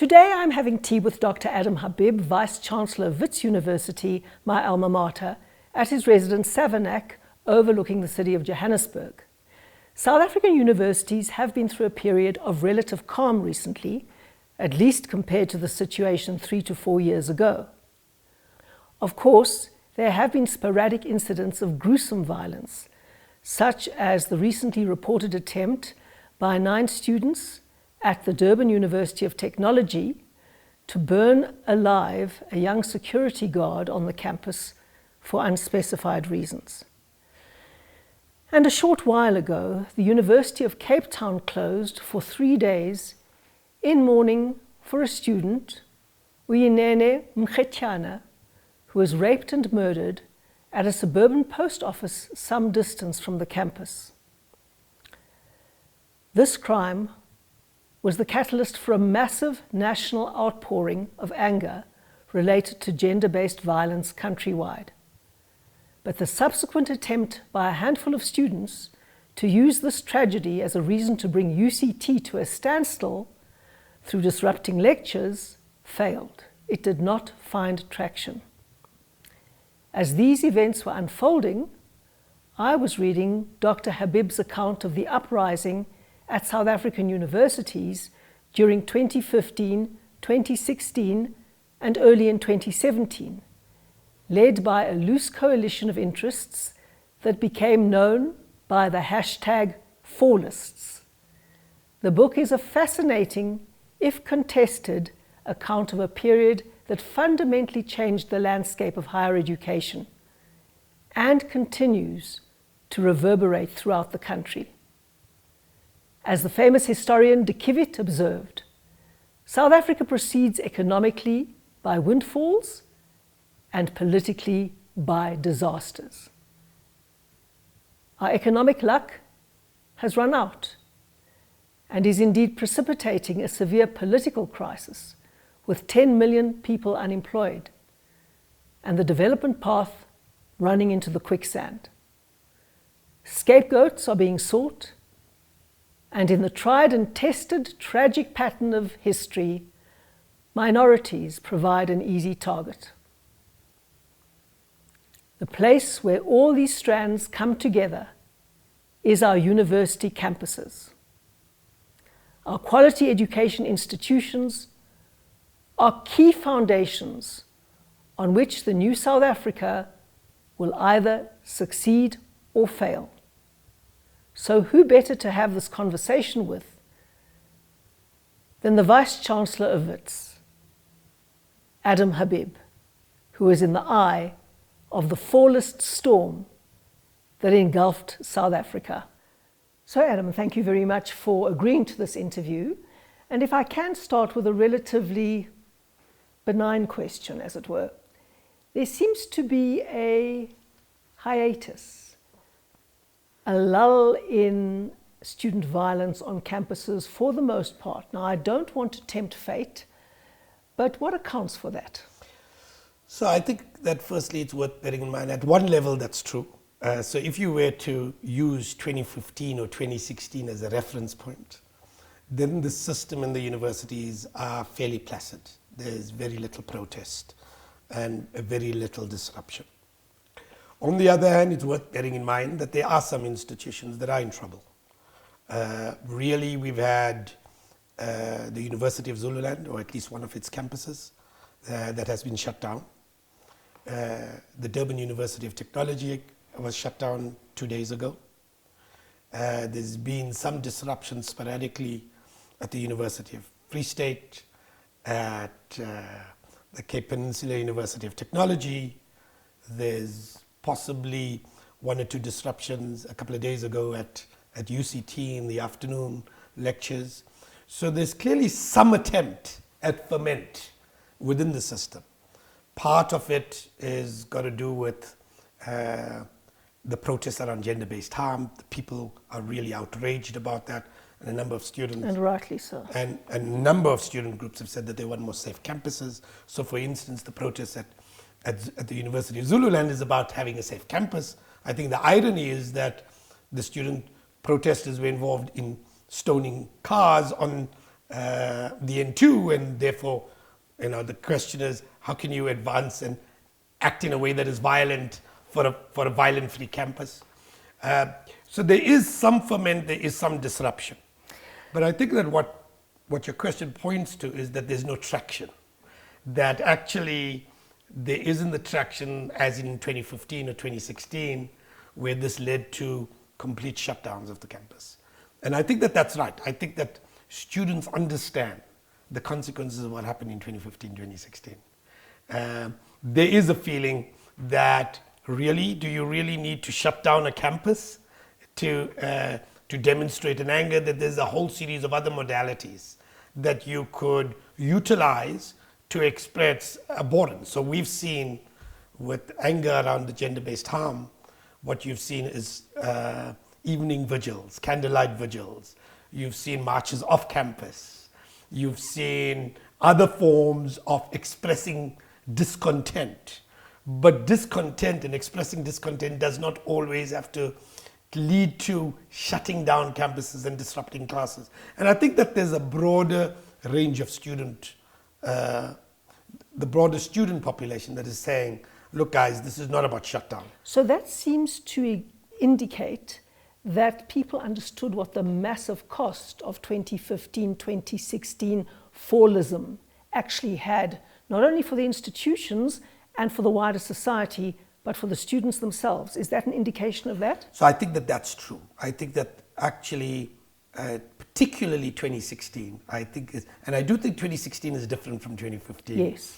Today I'm having tea with Dr. Adam Habib, Vice-Chancellor of Wits University, my alma mater, at his residence Savannah, overlooking the city of Johannesburg. South African universities have been through a period of relative calm recently, at least compared to the situation 3 to 4 years ago. Of course, there have been sporadic incidents of gruesome violence, such as the recently reported attempt by 9 students at the Durban University of Technology to burn alive a young security guard on the campus for unspecified reasons. And a short while ago, the University of Cape Town closed for 3 days in mourning for a student, Uyinene Mkhetjana, who was raped and murdered at a suburban post office some distance from the campus. This crime was the catalyst for a massive national outpouring of anger related to gender-based violence countrywide. But the subsequent attempt by a handful of students to use this tragedy as a reason to bring UCT to a standstill through disrupting lectures failed. It did not find traction. As these events were unfolding, I was reading Dr. Habib's account of the uprising at South African universities during 2015, 2016, and early in 2017, led by a loose coalition of interests that became known by the hashtag #4lists. The book is a fascinating, if contested, account of a period that fundamentally changed the landscape of higher education and continues to reverberate throughout the country. As the famous historian de Kivit observed, South Africa proceeds economically by windfalls and politically by disasters. Our economic luck has run out and is indeed precipitating a severe political crisis with 10 million people unemployed and the development path running into the quicksand. Scapegoats are being sought, and in the tried and tested tragic pattern of history, minorities provide an easy target. The place where all these strands come together is our university campuses. Our quality education institutions are key foundations on which the new South Africa will either succeed or fail. So who better to have this conversation with than the Vice-Chancellor of Wits, Adam Habib, who is in the eye of the #4list storm that engulfed South Africa. So Adam, thank you very much for agreeing to this interview. And if I can start with a relatively benign question, as it were. There seems to be a hiatus, a lull in student violence on campuses for the most part. Now, I don't want to tempt fate, but what accounts for that? So I think that firstly it's worth bearing in mind at one level that's true. So if you were to use 2015 or 2016 as a reference point, then the system in the universities are fairly placid. There's very little protest and very little disruption. On the other hand, it's worth bearing in mind that there are some institutions that are in trouble. Really, we've had the University of Zululand, or at least one of its campuses, that has been shut down. The Durban University of Technology was shut down 2 days ago. There's been some disruption sporadically at the University of Free State, at the Cape Peninsula University of Technology. There's possibly 1 or 2 disruptions a couple of days ago at UCT in the afternoon lectures. So there's clearly some attempt at ferment within the system. Part of it is got to do with the protests around gender-based harm. The people are really outraged about that. And a number of students, and rightly so, and a number of student groups have said that they want more safe campuses. So for instance, the protest at the University of Zululand is about having a safe campus. I think the irony is that the student protesters were involved in stoning cars on the N2, and therefore, the question is, how can you advance and act in a way that is violent for a violent-free campus? So there is some ferment, there is some disruption. But I think that what your question points to is that there's no traction. That actually there isn't the traction as in 2015 or 2016, where this led to complete shutdowns of the campus. And I think that that's right. I think that students understand the consequences of what happened in 2015, 2016. There is a feeling that do you really need to shut down a campus to demonstrate an anger? That there's a whole series of other modalities that you could utilize to express abhorrence. So we've seen with anger around the gender-based harm, what you've seen is evening vigils, candlelight vigils. You've seen marches off campus. You've seen other forms of expressing discontent. But discontent and expressing discontent does not always have to lead to shutting down campuses and disrupting classes. And I think that there's a broader range of the broader student population that is saying, look guys, this is not about shutdown. So that seems to indicate that people understood what the massive cost of 2015, 2016 fallism actually had, not only for the institutions and for the wider society, but for the students themselves. Is that an indication of that? So I think that that's true. I think that actually, particularly 2016, and I do think 2016 is different from 2015. Yes.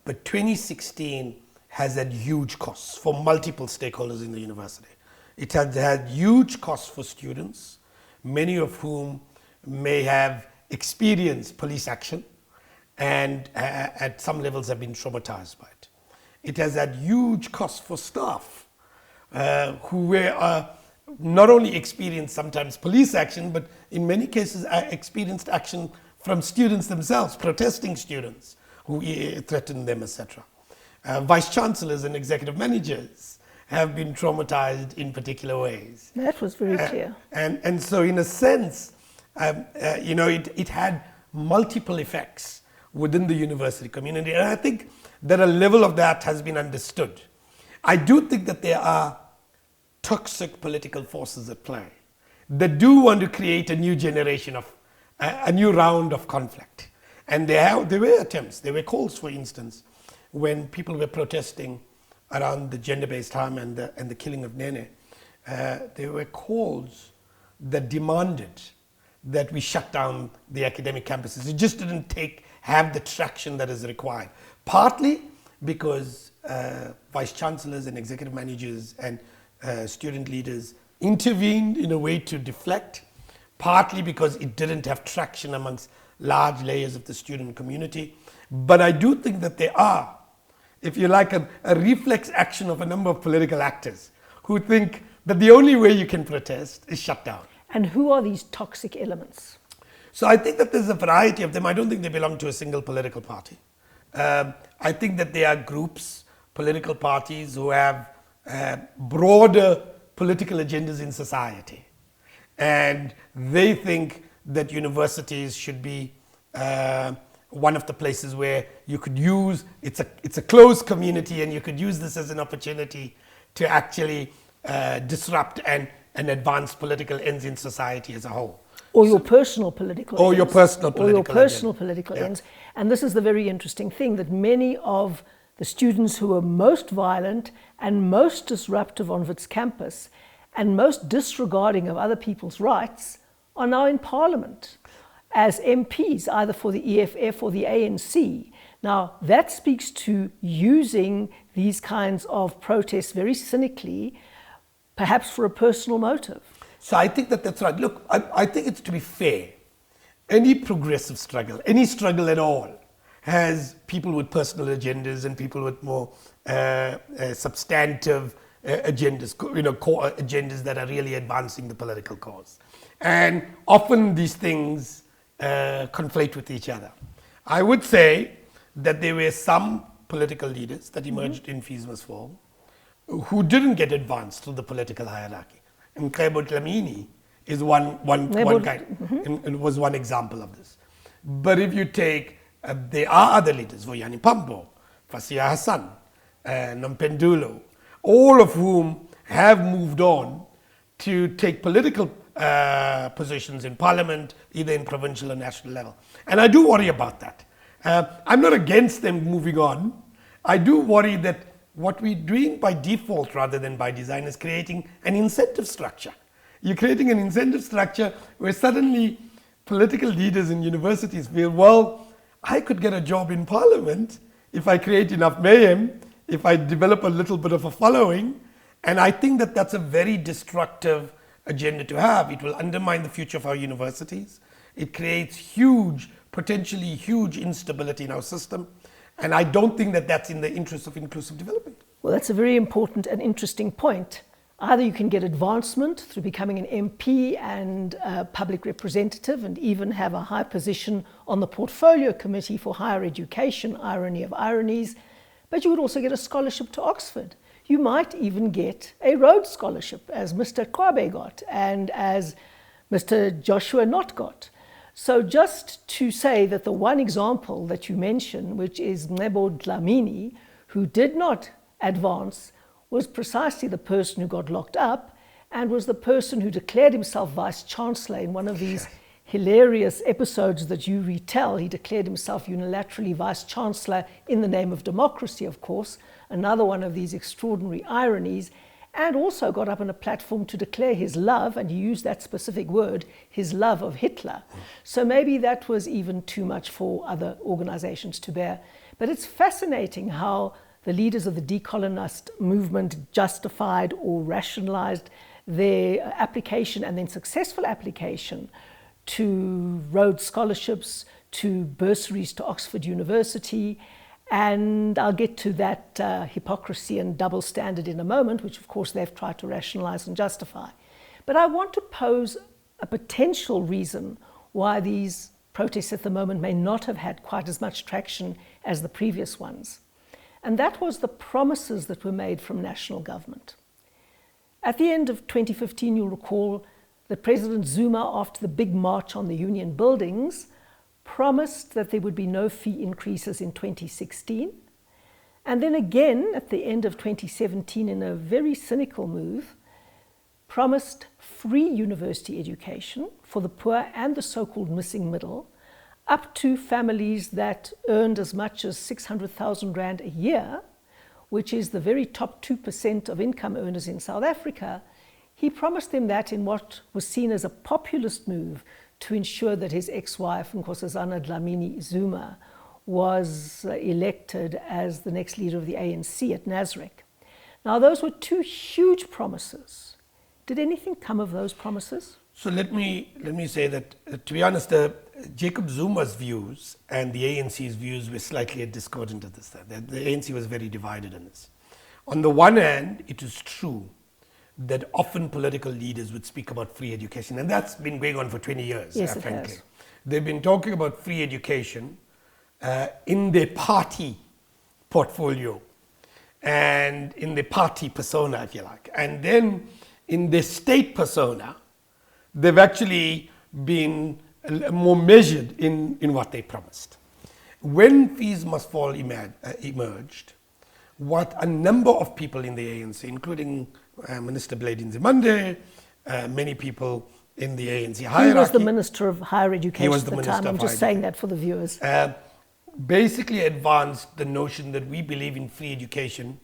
But 2016 has had huge costs for multiple stakeholders in the university. It has had huge costs for students, many of whom may have experienced police action and at some levels have been traumatized by it. It has had huge costs for staff who were not only experienced sometimes police action, but in many cases experienced action from students themselves, protesting students who threatened them, etc. Vice-Chancellors and executive managers have been traumatized in particular ways. That was very clear. And so in a sense, it had multiple effects within the university community. And I think that a level of that has been understood. I do think that there are toxic political forces at play that do want to create a new generation of, a new round of conflict. And there were attempts, there were calls, for instance, when people were protesting around the gender-based harm and the killing of Nene, there were calls that demanded that we shut down the academic campuses. It just didn't have the traction that is required. Partly because vice-chancellors and executive managers and student leaders intervened in a way to deflect, partly because it didn't have traction amongst large layers of the student community. But I do think that there are, if you like, a reflex action of a number of political actors who think that the only way you can protest is shut down. And who are these toxic elements? So I think that there's a variety of them. I don't think they belong to a single political party. I think that there are groups, political parties who have broader political agendas in society. And they think that universities should be one of the places where you could use, it's a closed community, and you could use this as an opportunity to actually disrupt and advance political ends in society as a whole. Or your personal political ends. Or your personal political ends. And this is the very interesting thing, that many of the students who were most violent and most disruptive on Wits campus and most disregarding of other people's rights are now in Parliament as MPs, either for the EFF or the ANC. Now, that speaks to using these kinds of protests very cynically, perhaps for a personal motive. So I think that that's right. Look, I think it's, to be fair, any progressive struggle, any struggle at all, has people with personal agendas and people with more substantive agendas, core agendas that are really advancing the political cause. And often these things conflate with each other. I would say that there were some political leaders that emerged in Fees Must Fall who didn't get advanced through the political hierarchy. Mqebo Dlamini is one Nebo- kind, and was one example of this. But if you take, there are other leaders, Voyani Pambo, Fasia Hassan, Nampendulo, all of whom have moved on to take political positions in parliament, either in provincial or national level. And I do worry about that. I'm not against them moving on. I do worry that what we're doing by default rather than by design is creating an incentive structure. You're creating an incentive structure where suddenly political leaders in universities feel, well, I could get a job in parliament if I create enough mayhem, if I develop a little bit of a following. And I think that that's a very destructive agenda to have. It will undermine the future of our universities. It creates huge, potentially huge instability in our system. And I don't think that that's in the interest of inclusive development. Well, that's a very important and interesting point. Either you can get advancement through becoming an MP and a public representative and even have a high position on the portfolio committee for higher education, irony of ironies, but you would also get a scholarship to Oxford. You might even get a Rhodes Scholarship, as Mr. Kwabe got and as Mr. Joshua Knott got. So just to say that the one example that you mentioned, which is Nebo Dlamini, who did not advance, was precisely the person who got locked up and was the person who declared himself Vice-Chancellor in one of these hilarious episodes that you retell. He declared himself unilaterally Vice-Chancellor in the name of democracy, of course, another one of these extraordinary ironies, and also got up on a platform to declare his love, and he used that specific word, his love of Hitler. So maybe that was even too much for other organizations to bear. But it's fascinating how the leaders of the decolonist movement justified or rationalized their application and then successful application to Rhodes scholarships, to bursaries to Oxford University. And I'll get to that hypocrisy and double standard in a moment, which of course they've tried to rationalize and justify. But I want to pose a potential reason why these protests at the moment may not have had quite as much traction as the previous ones. And that was the promises that were made from national government. At the end of 2015, you'll recall that President Zuma, after the big march on the union buildings, promised that there would be no fee increases in 2016. And then again, at the end of 2017, in a very cynical move, promised free university education for the poor and the so-called missing middle, up to families that earned as much as 600,000 Rand a year, which is the very top 2% of income earners in South Africa. He promised them that in what was seen as a populist move to ensure that his ex-wife, Nkosazana Dlamini Zuma, was elected as the next leader of the ANC at Nasrec. Now, those were two huge promises. Did anything come of those promises? So let me say that, to be honest, Jacob Zuma's views and the ANC's views were slightly discordant at this time. The ANC was very divided on this. On the one hand, it is true that often political leaders would speak about free education, and that's been going on for 20 years, yes, frankly. They've been talking about free education in their party portfolio and in their party persona, if you like. And then in their state persona, they've actually been more measured in what they promised. When Fees Must Fall emerged, what a number of people in the ANC, including Minister Blayden Nzimande, many people in the ANC hierarchy. He was the Minister of Higher Education at the time. I'm just saying that for the viewers. Basically advanced the notion that we believe in free education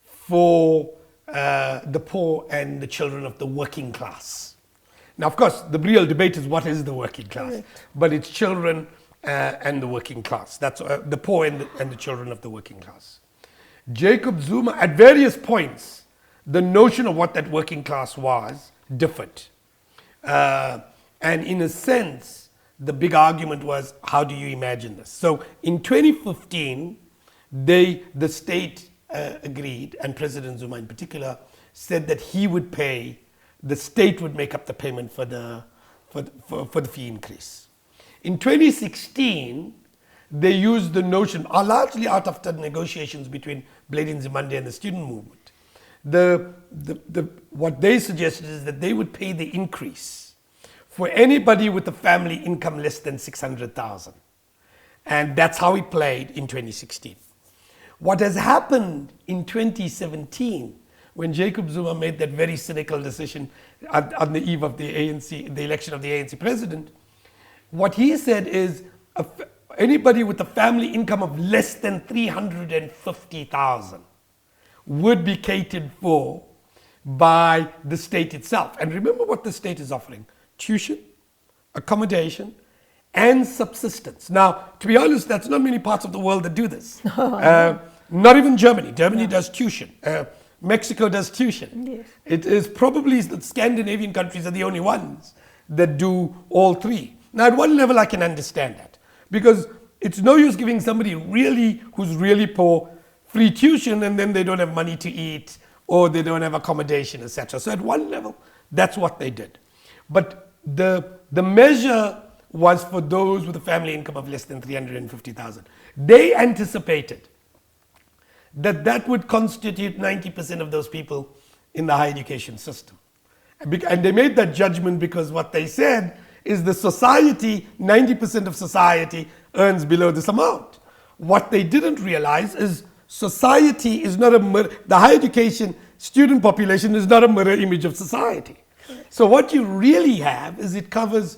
for the poor and the children of the working class. Now, of course, the real debate is what is the working class, correct, but it's children and the working class. That's the poor and the children of the working class. Jacob Zuma, at various points, the notion of what that working class was differed. And in a sense, the big argument was, how do you imagine this? So in 2015, the state agreed, and President Zuma in particular said that he would pay, the state would make up the payment for the fee increase. In 2016, they used the notion, largely out of the negotiations between Blayden Nzimande and the student movement. What they suggested is that they would pay the increase for anybody with a family income less than 600,000. And that's how it played in 2016. What has happened in 2017, when Jacob Zuma made that very cynical decision on the eve of the ANC, the election of the ANC president, what he said is anybody with a family income of less than 350,000 would be catered for by the state itself. And remember what the state is offering: tuition, accommodation, and subsistence. Now, to be honest, that's not many parts of the world that do this. Not even Germany. Germany does tuition. Mexico does tuition. Yes. It is probably the Scandinavian countries are the only ones that do all three. Now, at one level, I can understand that, because it's no use giving somebody who's really poor free tuition and then they don't have money to eat or they don't have accommodation, etc. So at one level, that's what they did. But the measure was for those with a family income of less than 350,000. They anticipated that would constitute 90% of those people in the higher education system. And they made that judgment because what they said is the society, 90% of society earns below this amount. What they didn't realize is society is not a mirror, the higher education student population is not a mirror image of society. So what you really have is it covers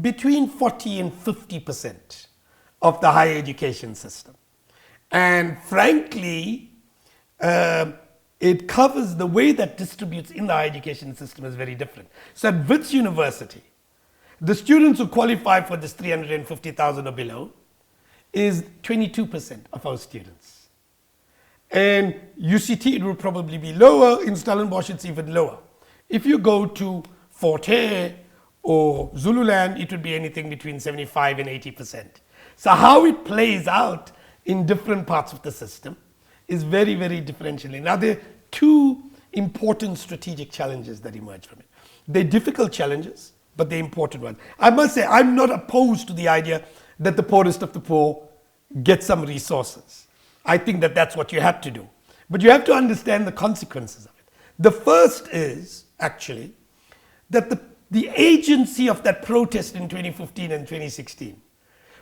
between 40 and 50% of the higher education system. And frankly, it covers the way that distributes in the higher education system is very different. So at Wits University, the students who qualify for this 350,000 or below is 22% of our students. And UCT, it will probably be lower. In Stellenbosch, it's even lower. If you go to Fort Hare or Zululand, it would be anything between 75 and 80%. So how it plays out in different parts of the system is very, very differentially. Now, there are two important strategic challenges that emerge from it. They're difficult challenges, but they're important ones. I must say, I'm not opposed to the idea that the poorest of the poor get some resources. I think that that's what you have to do. But you have to understand the consequences of it. The first is, actually, that the agency of that protest in 2015 and 2016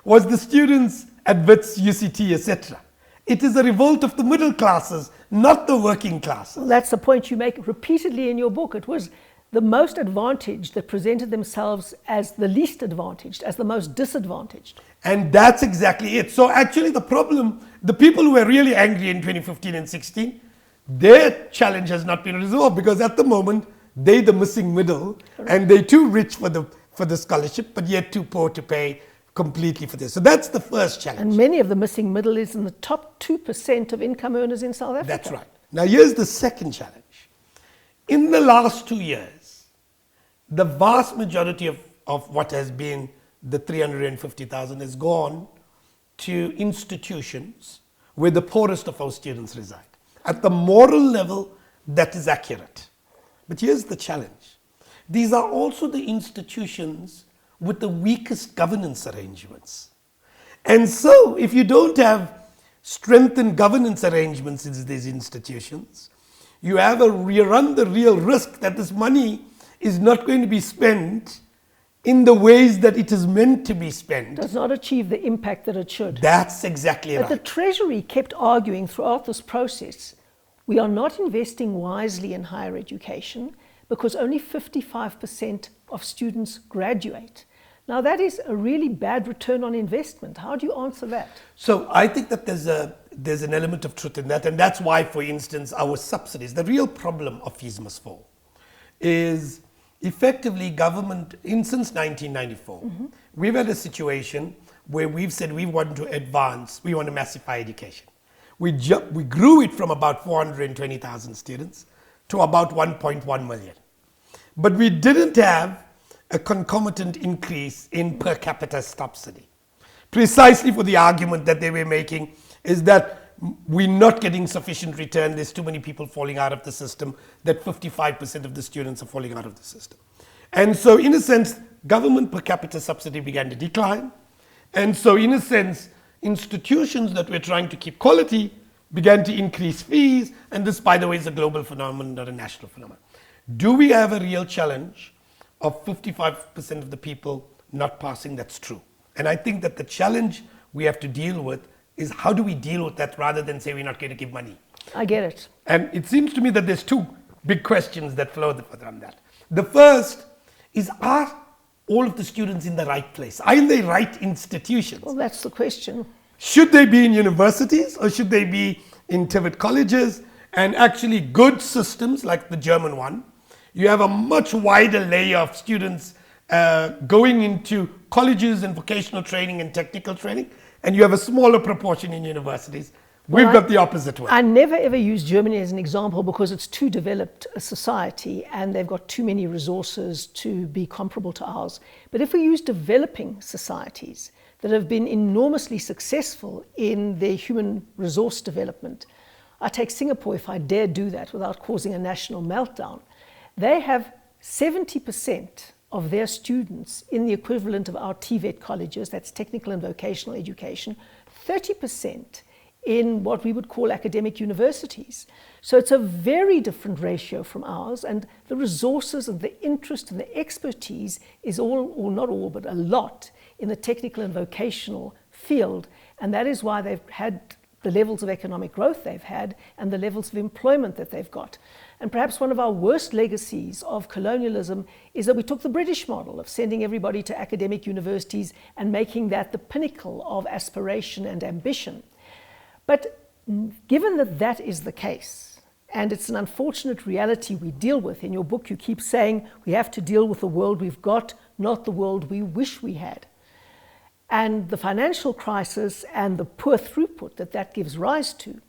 was the students at Wits, UCT, etc. It is a revolt of the middle classes, not the working classes. Well, that's the point you make repeatedly in your book. It was the most advantaged that presented themselves as the least advantaged, as the most disadvantaged. And that's exactly it. So actually the problem, the people who were really angry in 2015 and 16, their challenge has not been resolved, because at the moment, they're the missing middle. Correct. And they're too rich for the scholarship, but yet too poor to pay completely for this. So that's the first challenge. And many of the missing middle is in the top 2% of income earners in South Africa. That's right. Now here's the second challenge. In the last 2 years, the vast majority of what has been the 350,000 has gone to institutions where the poorest of our students reside. At the moral level, that is accurate. But here's the challenge. These are also the institutions with the weakest governance arrangements. And so, if you don't have strengthened governance arrangements in these institutions, you run the real risk that this money is not going to be spent in the ways that it is meant to be spent. Does not achieve the impact that it should. That's exactly right. But the Treasury kept arguing throughout this process, we are not investing wisely in higher education because only 55% of students graduate. Now that is a really bad return on investment. How do you answer that? So I think that there's an element of truth in that, and that's why, for instance, our subsidies, the real problem of Fees Must Fall is effectively government, since 1994, we've had a situation where we've said we want to advance, we want to massify education. We grew it from about 420,000 students to about 1.1 million. But we didn't have a concomitant increase in per capita subsidy. Precisely for the argument that they were making is that we're not getting sufficient return, there's too many people falling out of the system, that 55% of the students are falling out of the system. And so in a sense, government per capita subsidy began to decline. And so in a sense, institutions that were trying to keep quality began to increase fees. And this, by the way, is a global phenomenon, not a national phenomenon. Do we have a real challenge of 55% of the people not passing, that's true. And I think that the challenge we have to deal with is how do we deal with that rather than say we're not going to give money. I get it. And it seems to me that there's two big questions that flow from that. The first is, are all of the students in the right place? Are in the right institutions? Well, that's the question. Should they be in universities or should they be in TVET colleges and actually good systems like the German one? You have a much wider layer of students going into colleges and vocational training and technical training, and you have a smaller proportion in universities. We've got the opposite way. I never ever use Germany as an example because it's too developed a society and they've got too many resources to be comparable to ours. But if we use developing societies that have been enormously successful in their human resource development, I take Singapore, if I dare do that without causing a national meltdown, they have 70% of their students in the equivalent of our TVET colleges, that's technical and vocational education, 30% in what we would call academic universities. So it's a very different ratio from ours, and the resources and the interest and the expertise is all, or not all, but a lot in the technical and vocational field, and that is why they've had the levels of economic growth they've had and the levels of employment that they've got. And perhaps one of our worst legacies of colonialism is that we took the British model of sending everybody to academic universities and making that the pinnacle of aspiration and ambition. But given that that is the case, and it's an unfortunate reality we deal with, in your book you keep saying we have to deal with the world we've got, not the world we wish we had. And the financial crisis and the poor throughput that gives rise to.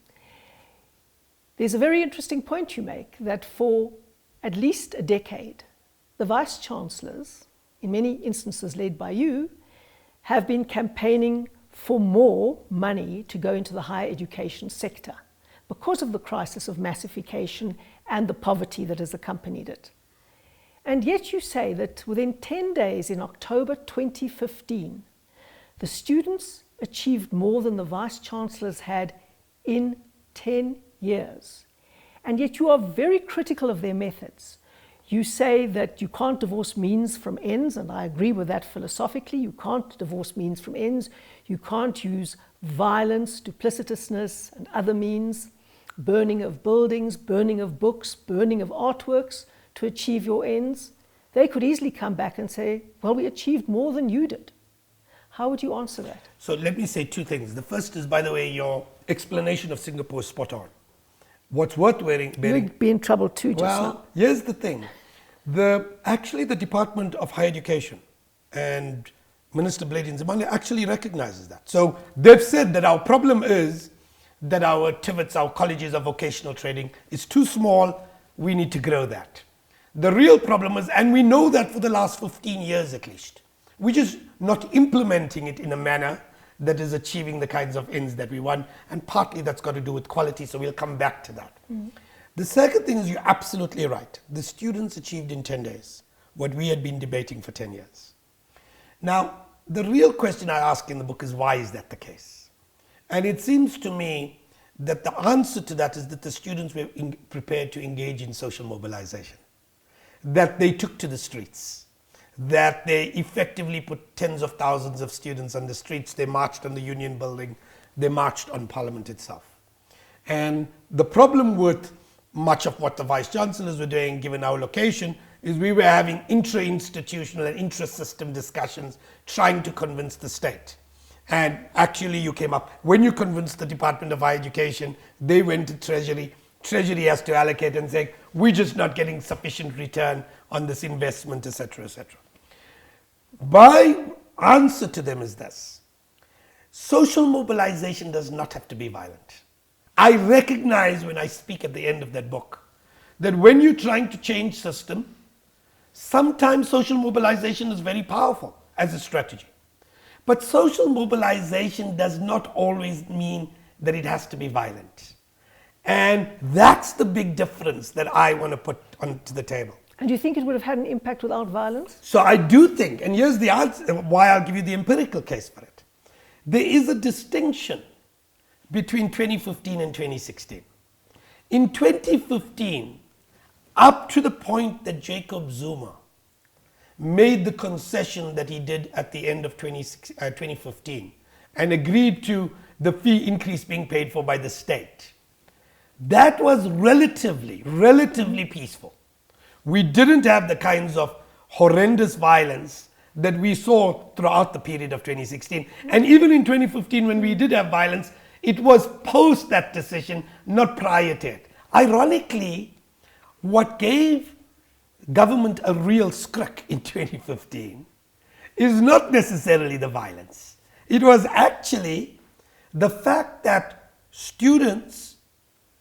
There's a very interesting point you make, that for at least a decade, the vice-chancellors, in many instances led by you, have been campaigning for more money to go into the higher education sector because of the crisis of massification and the poverty that has accompanied it. And yet you say that within 10 days in October 2015, the students achieved more than the vice-chancellors had in 10 years. And yet you are very critical of their methods. You say that you can't divorce means from ends, and I agree with that philosophically. You can't divorce means from ends. You can't use violence, duplicitousness, and other means, burning of buildings, burning of books, burning of artworks to achieve your ends. They could easily come back and say, well, we achieved more than you did. How would you answer that? So let me say two things. The first is, by the way, your explanation of Singapore is spot on. What's worth bearing... You'd be in trouble too just now. Well, here's the thing. Actually, the Department of Higher Education and Minister Blade Nzimande actually recognizes that. So they've said that our problem is that our TVETs, our colleges of vocational training, is too small. We need to grow that. The real problem is, and we know that for the last 15 years at least, we're just not implementing it in a manner that is achieving the kinds of ends that we want, and partly that's got to do with quality, so we'll come back to that. The second thing is, you're absolutely right. The students achieved in 10 days what we had been debating for 10 years. Now, the real question I ask in the book is, why is that the case? And it seems to me that the answer to that is that the students were prepared to engage in social mobilization, that they took to the streets, that they effectively put tens of thousands of students on the streets. They marched on the Union Building, they marched on Parliament itself. And the problem with much of what the vice-chancellors were doing, given our location, is we were having intra-institutional and intra-system discussions trying to convince the state. And actually you came up, when you convinced the Department of Higher Education, they went to Treasury. Treasury has to allocate and say, we're just not getting sufficient return on this investment, etc., etc. My answer to them is this: social mobilization does not have to be violent. I recognize when I speak at the end of that book that when you're trying to change system, sometimes social mobilization is very powerful as a strategy. But social mobilization does not always mean that it has to be violent. And that's the big difference that I want to put onto the table. And do you think it would have had an impact without violence? So I do think, and here's the answer, why I'll give you the empirical case for it. There is a distinction between 2015 and 2016. In 2015, up to the point that Jacob Zuma made the concession that he did at the end of 2015 and agreed to the fee increase being paid for by the state, that was relatively peaceful. We didn't have the kinds of horrendous violence that we saw throughout the period of 2016. And even in 2015, when we did have violence, it was post that decision, not prior to it. Ironically, what gave government a real skrik in 2015 is not necessarily the violence. It was actually the fact that students,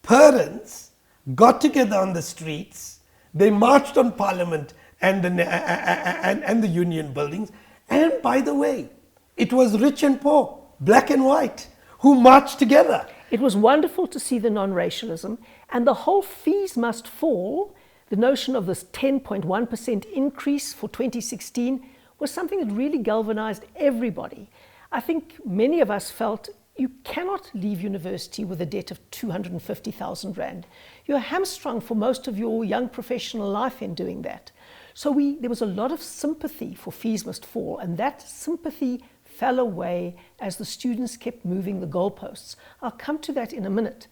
parents got together on the streets, they marched on Parliament and the union buildings, and by the way, it was rich and poor, black and white, who marched together. It was wonderful to see the non-racialism, and the whole fees must fall. The notion of this 10.1% increase for 2016 was something that really galvanized everybody. I think many of us felt you cannot leave university with a debt of 250,000 Rand. You're hamstrung for most of your young professional life in doing that. So there was a lot of sympathy for fees must fall, and that sympathy fell away as the students kept moving the goalposts. I'll come to that in a minute.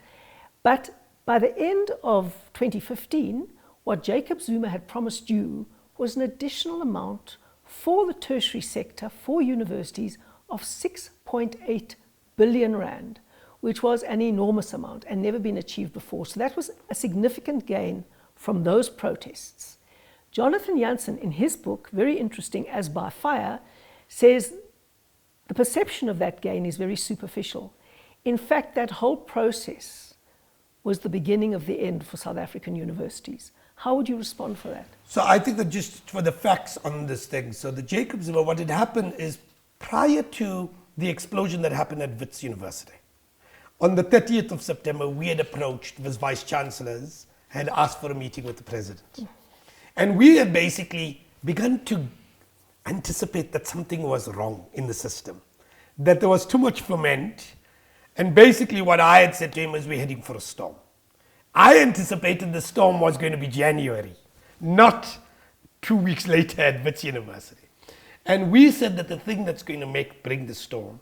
But by the end of 2015, what Jacob Zuma had promised you was an additional amount for the tertiary sector, for universities, of 6.8 billion Rand, which was an enormous amount and never been achieved before. So that was a significant gain from those protests. Jonathan Jansen, in his book, very interesting, As by Fire, says the perception of that gain is very superficial. In fact, that whole process was the beginning of the end for South African universities. How would you respond for that? So I think that just for the facts on this thing, so the Jacob Zuma, what had happened is prior to the explosion that happened at Wits University, on the 30th of September, we had approached as vice-chancellors, had asked for a meeting with the president. And we had basically begun to anticipate that something was wrong in the system, that there was too much ferment. And basically what I had said to him is, we're heading for a storm. I anticipated the storm was going to be January, not 2 weeks later at Wits University. And we said that the thing that's going to bring the storm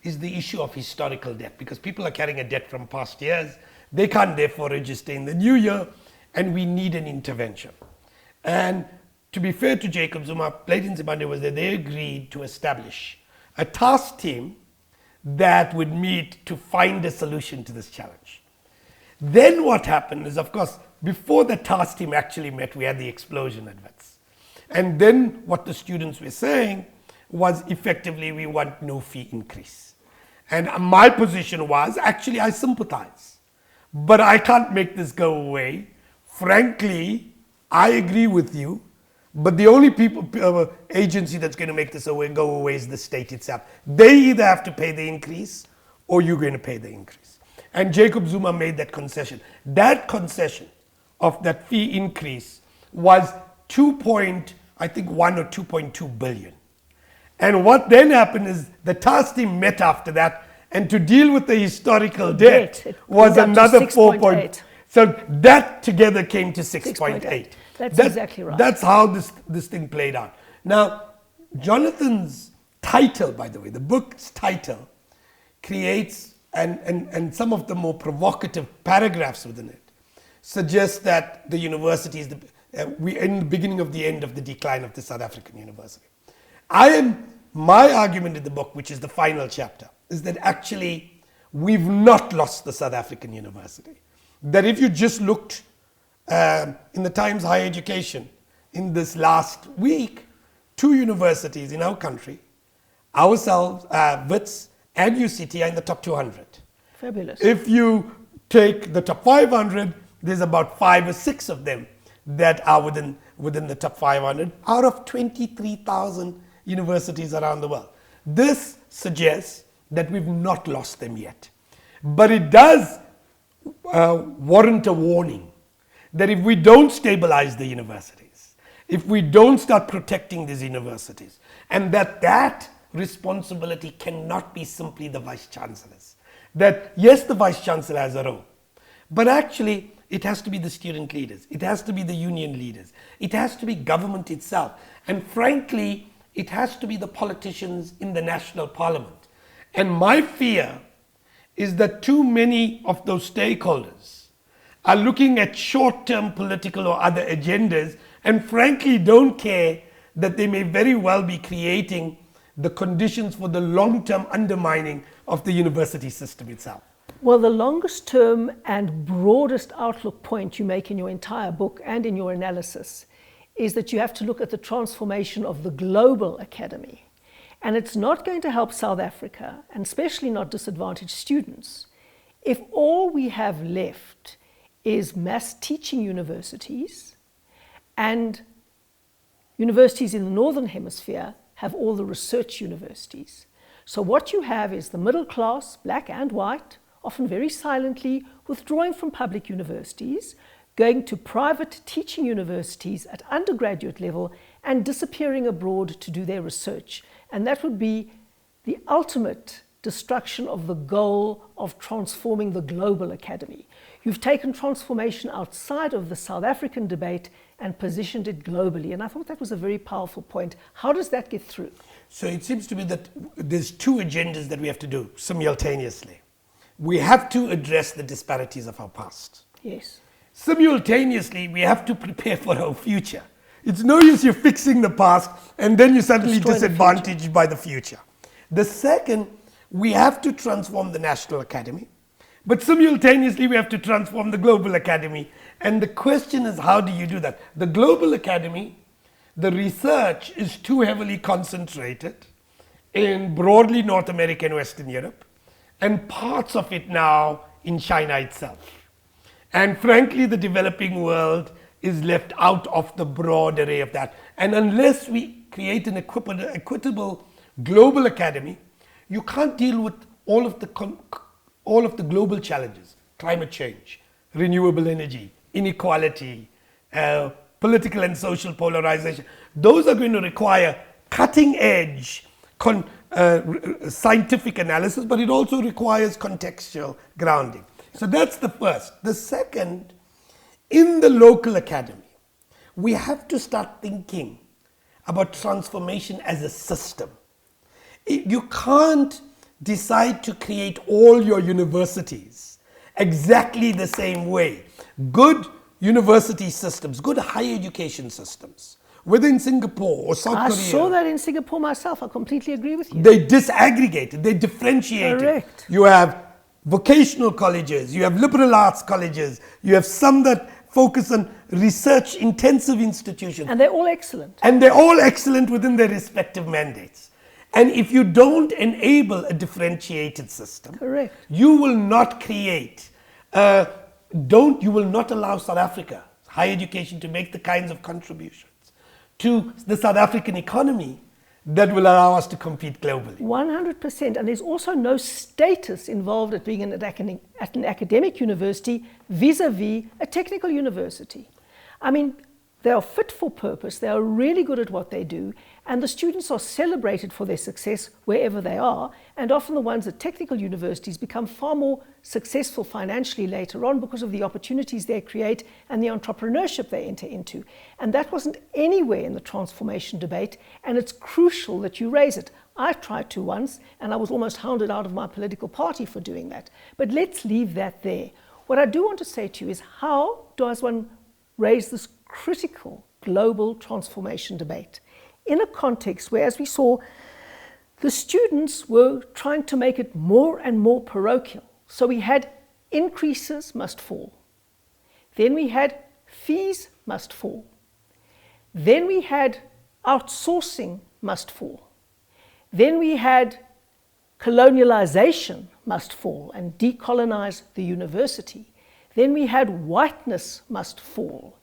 is the issue of historical debt, because people are carrying a debt from past years. They can't therefore register in the new year, and we need an intervention. And to be fair to Jacob Zuma, Platin Zimande was that they agreed to establish a task team that would meet to find a solution to this challenge. Then what happened is, of course, before the task team actually met, we had the explosion at Wits. And then what the students were saying was effectively, we want no fee increase. And my position was, actually, I sympathize, but I can't make this go away. Frankly, I agree with you, but the only agency that's going to make this go away is the state itself. They either have to pay the increase or you're going to pay the increase. And Jacob Zuma made that concession. That concession of that fee increase was 1 or 2.2 billion. And what then happened is the task team met after that, and to deal with the historical debt was another 4.8. So that together came to 6.8. That's exactly right. That's how this thing played out. Now, Jonathan's title, by the way, the book's title, creates, and some of the more provocative paragraphs within it, suggest that the university is we're in the beginning of the end of the decline of the South African university. My argument in the book, which is the final chapter, is that actually we've not lost the South African university. That if you just looked in the Times Higher Education in this last week, 2 universities in our country, ourselves, Wits and UCT, are in the top 200. Fabulous. If you take the top 500, there's about 5 or 6 of them that are within the top 500 out of 23,000 universities around the world. This suggests that we've not lost them yet. But it does warrant a warning that if we don't stabilize the universities, if we don't start protecting these universities, and that responsibility cannot be simply the Vice-Chancellor's. That yes, the Vice-Chancellor has a role, but actually It has to be the student leaders. It has to be the union leaders. It has to be government itself. And frankly, it has to be the politicians in the national parliament. And my fear is that too many of those stakeholders are looking at short-term political or other agendas and frankly don't care that they may very well be creating the conditions for the long-term undermining of the university system itself. Well, the longest term and broadest outlook point you make in your entire book and in your analysis is that you have to look at the transformation of the global academy. And it's not going to help South Africa, and especially not disadvantaged students, if all we have left is mass teaching universities, and universities in the Northern Hemisphere have all the research universities. So what you have is the middle class, black and white, often very silently withdrawing from public universities, going to private teaching universities at undergraduate level and disappearing abroad to do their research. And that would be the ultimate destruction of the goal of transforming the global academy. You've taken transformation outside of the South African debate and positioned it globally. And I thought that was a very powerful point. How does that get through? So it seems to me that there's two agendas that we have to do simultaneously. We have to address the disparities of our past. Yes. Simultaneously, we have to prepare for our future. It's no use you fixing the past and then you're suddenly disadvantaged by the future. The second, we have to transform the National Academy, but simultaneously we have to transform the Global Academy. And the question is, how do you do that? The Global Academy, the research is too heavily concentrated in broadly North America and Western Europe, and parts of it now in China itself. And frankly, the developing world is left out of the broad array of that. And unless we create an equitable global academy, you can't deal with all of the global challenges: climate change, renewable energy, inequality, political and social polarization. Those are going to require cutting edge scientific analysis, but it also requires contextual grounding. So that's the first. The second, in the local academy, we have to start thinking about transformation as a system. You can't decide to create all your universities exactly the same way. Good university systems, good higher education systems, whether in Singapore or South Korea. I saw that in Singapore myself. I completely agree with you. They disaggregated, they differentiated. Correct. You have vocational colleges, you have liberal arts colleges, you have some that focus on research intensive institutions. And they're all excellent. And they're all excellent within their respective mandates. And if you don't enable a differentiated system, correct, you will not create, you will not allow South Africa, higher education, to make the kinds of contributions to the South African economy that will allow us to compete globally. 100%. And there's also no status involved at being at an academic university vis-a-vis a technical university. I mean, they are fit for purpose, they are really good at what they do, and the students are celebrated for their success wherever they are, and often the ones at technical universities become far more successful financially later on because of the opportunities they create and the entrepreneurship they enter into. And that wasn't anywhere in the transformation debate, and it's crucial that you raise it. I tried to once, and I was almost hounded out of my political party for doing that. But let's leave that there. What I do want to say to you is, how does one raise this critical global transformation debate in a context where, as we saw, the students were trying to make it more and more parochial. So we had increases must fall. Then we had fees must fall. Then we had outsourcing must fall. Then we had colonialization must fall and decolonize the university. Then we had whiteness must fall.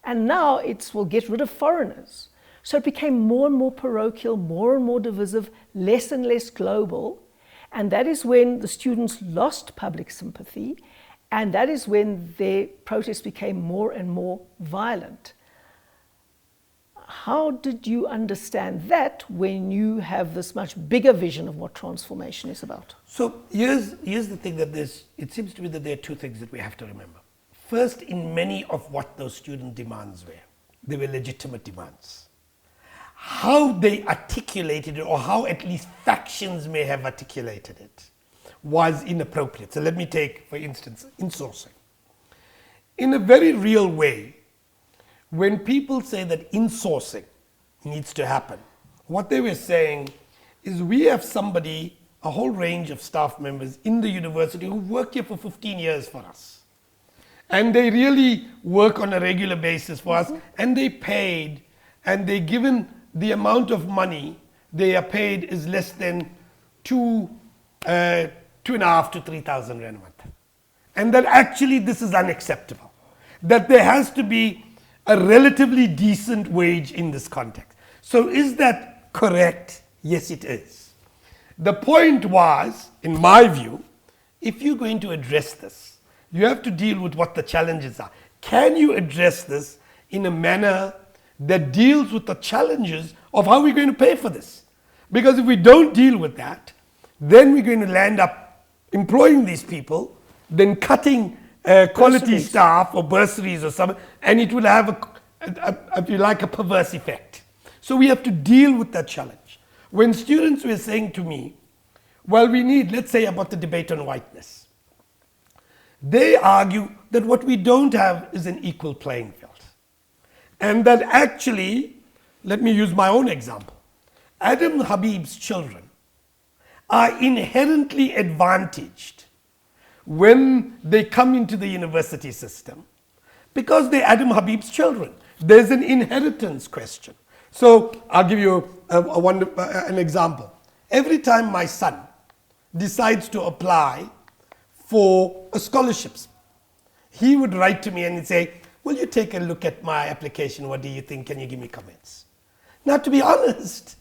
And now it's, we'll get rid of foreigners. So it became more and more parochial, more and more divisive, less and less global. And that is when the students lost public sympathy. And that is when their protests became more and more violent. How did you understand that when you have this much bigger vision of what transformation is about? So here's the thing, that it seems to me that there are two things that we have to remember. First, in many of what those student demands were, they were legitimate demands. How they articulated it, or how at least factions may have articulated it, was inappropriate. So let me take, for instance, insourcing. In a very real way, when people say that insourcing needs to happen, what they were saying is we have somebody, a whole range of staff members in the university who work here for 15 years for us. And they really work on a regular basis for us, and they paid, and they given the amount of money they are paid is less than 2.5 to 3,000 rand a month. And that actually this is unacceptable. That there has to be a relatively decent wage in this context. So is that correct? Yes, it is. The point was, in my view, if you're going to address this, you have to deal with what the challenges are. Can you address this in a manner that deals with the challenges of how we're going to pay for this? Because if we don't deal with that, then we're going to land up employing these people, then cutting quality staff or bursaries or something, and it will have if you like, a perverse effect. So we have to deal with that challenge. When students were saying to me, well, we need, let's say about the debate on whiteness, they argue that what we don't have is an equal playing field. And that actually, let me use my own example. Adam Habib's children are inherently advantaged when they come into the university system because they're Adam Habib's children. There's an inheritance question. So I'll give you an example. Every time my son decides to apply for scholarships, he would write to me and he'd say, will you take a look at my application? What do you think? Can you give me comments? Now, to be honest,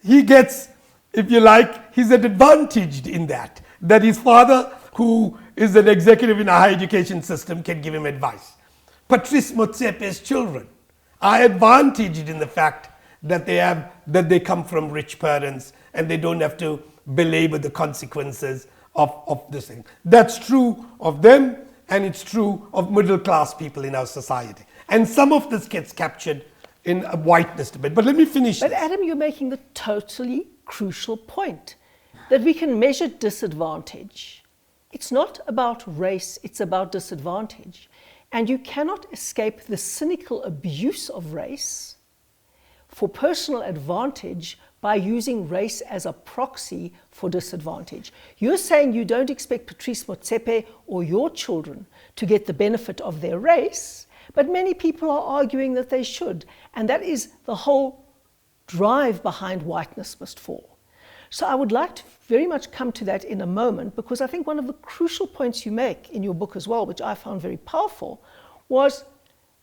he gets, if you like, he's advantaged in that his father, who is an executive in a higher education system, can give him advice. Patrice Motsepe's children are advantaged in the fact that they come from rich parents and they don't have to belabor the consequences of this thing. That's true of them, and it's true of middle class people in our society. And some of this gets captured in a whiteness debate. But let me finish. But Adam, you're making the totally crucial point that we can measure disadvantage. It's not about race, it's about disadvantage. And you cannot escape the cynical abuse of race for personal advantage by using race as a proxy for disadvantage. You're saying you don't expect Patrice Motsepe or your children to get the benefit of their race, but many people are arguing that they should. And that is the whole drive behind whiteness must fall. So I would like to very much come to that in a moment, because I think one of the crucial points you make in your book as well, which I found very powerful, was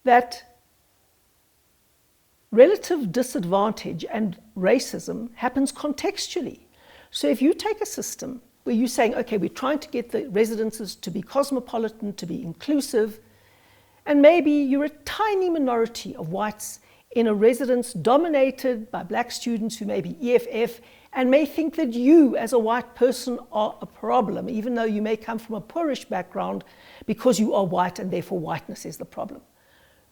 that relative disadvantage and racism happens contextually. So if you take a system where you're saying, okay, we're trying to get the residences to be cosmopolitan, to be inclusive, and maybe you're a tiny minority of whites in a residence dominated by black students who may be EFF and may think that you as a white person are a problem, even though you may come from a poorish background, because you are white and therefore whiteness is the problem.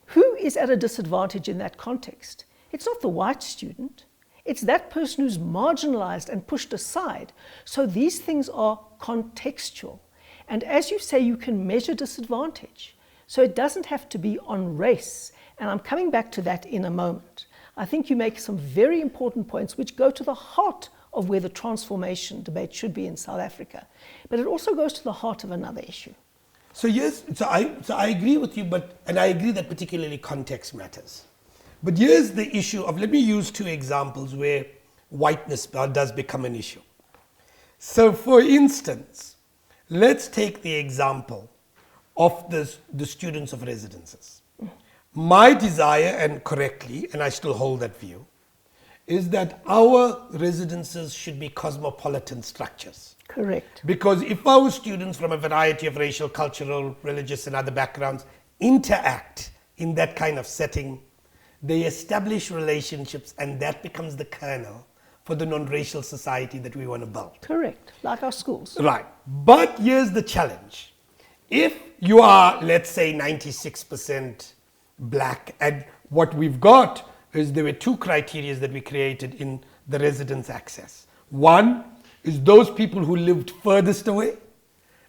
Who is at a disadvantage in that context? It's not the white student. It's that person who's marginalized and pushed aside. So these things are contextual. And as you say, you can measure disadvantage. So it doesn't have to be on race. And I'm coming back to that in a moment. I think you make some very important points which go to the heart of where the transformation debate should be in South Africa. But it also goes to the heart of another issue. So yes, so I agree with you, and I agree that particularly context matters. But here's the issue of, let me use two examples where whiteness does become an issue. So for instance, let's take the example of the students of residences. My desire, and correctly, and I still hold that view, is that our residences should be cosmopolitan structures. Correct. Because if our students from a variety of racial, cultural, religious and other backgrounds interact in that kind of setting, they establish relationships, and that becomes the kernel for the non-racial society that we want to build. Correct, like our schools. Right. But here's the challenge. if you are, let's say, 96% black, and what we've got is there were two criteria that we created in the residence access. One is those people who lived furthest away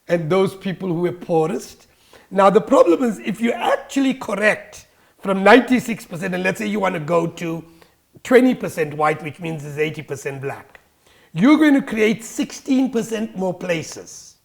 and those people who were poorest. Now the problem is, if you actually correct from 96%, and let's say you want to go to 20% white, which means it's 80% black, you're going to create 16% more places.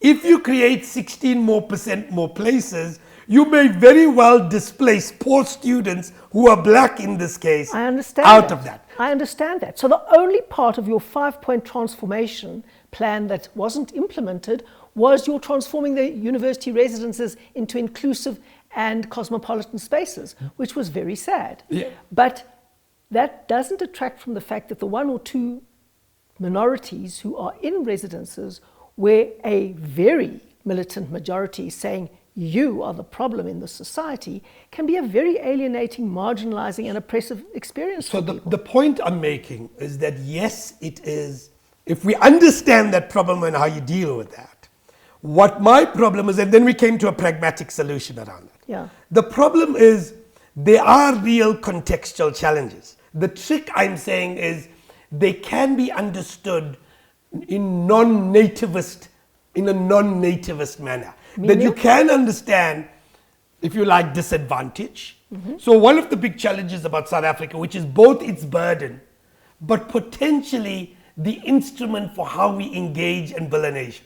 If you create 16% more places, you may very well displace poor students who are black in this case out of that. I understand that. So the only part of your 5-point transformation plan that wasn't implemented was your transforming the university residences into inclusive and cosmopolitan spaces, which was very sad. Yeah. But that doesn't detract from the fact that the one or two minorities who are in residences, where a very militant majority is saying you are the problem in the society, can be a very alienating, marginalizing and oppressive experience. So the point I'm making is that yes, it is, if we understand that problem and how you deal with that, what my problem is, and then we came to a pragmatic solution around it. Yeah. The problem is there are real contextual challenges. The trick I'm saying is they can be understood in a non-nativist manner. That you can understand, if you like, disadvantage. So one of the big challenges about South Africa, which is both its burden, but potentially the instrument for how we engage and build a nation,